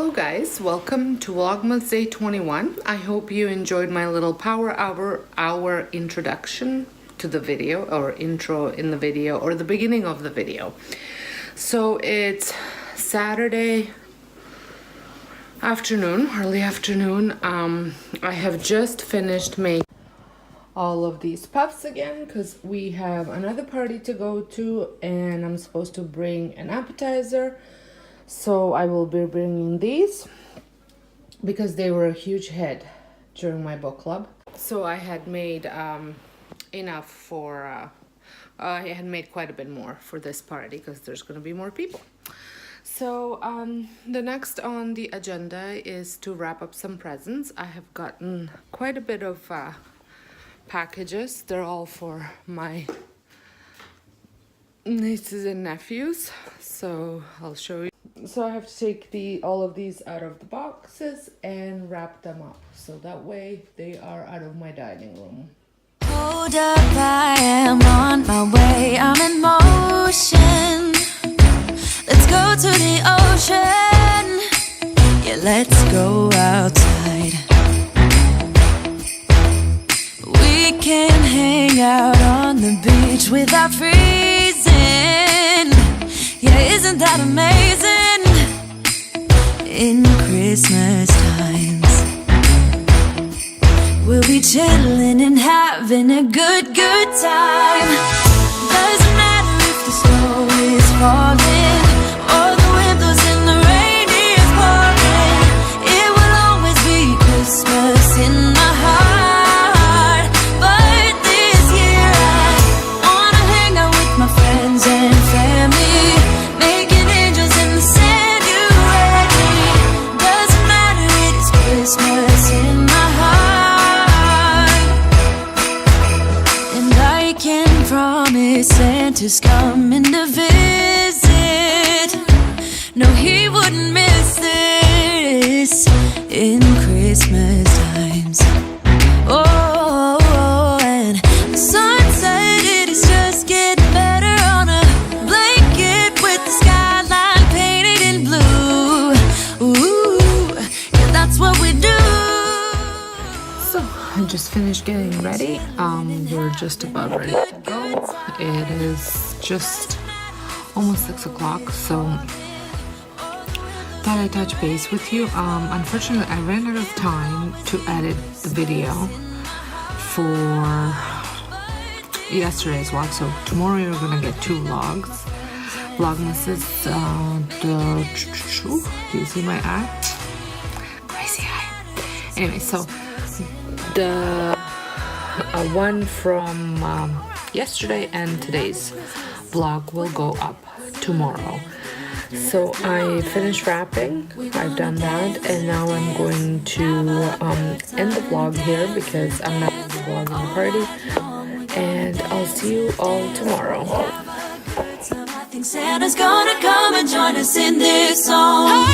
Hello guys, welcome to Vlogmas Day 21. I hope you enjoyed my little power hour introduction to the video, or intro in the video, or the beginning of the video. So it's Saturday afternoon, early afternoon. I have just finished making all of these puffs again because we have another party to go to and I'm supposed to bring an appetizer. So I will be bringing these because they were a huge hit during my book club. So I had made enough for, I had made quite a bit more for this party because there's going to be more people. So the next on the agenda is to wrap up some presents. I have gotten quite a bit of packages. They're all for my nieces and nephews. So I'll show you. So I have to take all of these out of the boxes and wrap them up. So that way they are out of my dining room. Hold up, I am on my way, I'm in motion. Let's go to the ocean. Yeah, let's go outside. We can hang out on the beach without freezing. Yeah, isn't that amazing? In Christmas times, we'll be chilling and having a good time. Doesn't matter if the snow is falling or the wind blows and the rain is pouring. It will always be Christmas in my heart. But this year I wanna hang out with my friends and family, making angels in the sand. You ready? Doesn't matter, it is Christmas in my heart. And I can promise Santa's coming to visit. No, he wouldn't miss this in Christmas times. Oh, and the sunset, it is just getting better on a blanket with the skyline painted in blue. Ooh, yeah, that's what we do. So I just finished getting ready. We're just about ready to go. It is just almost 6 o'clock, so thought I'd touch base with you. Unfortunately, I ran out of time to edit the video for yesterday's vlog, so tomorrow you're gonna get 2 vlogs. Vlogmas is do you see my eye? Crazy eye. Anyway, so the one from yesterday and today's vlog will go up tomorrow. So I finished wrapping, I've done that, and now I'm going to end the vlog here because I'm not going to be vlogging the party, and I'll see you all tomorrow. I think Santa's gonna come and join us in this song.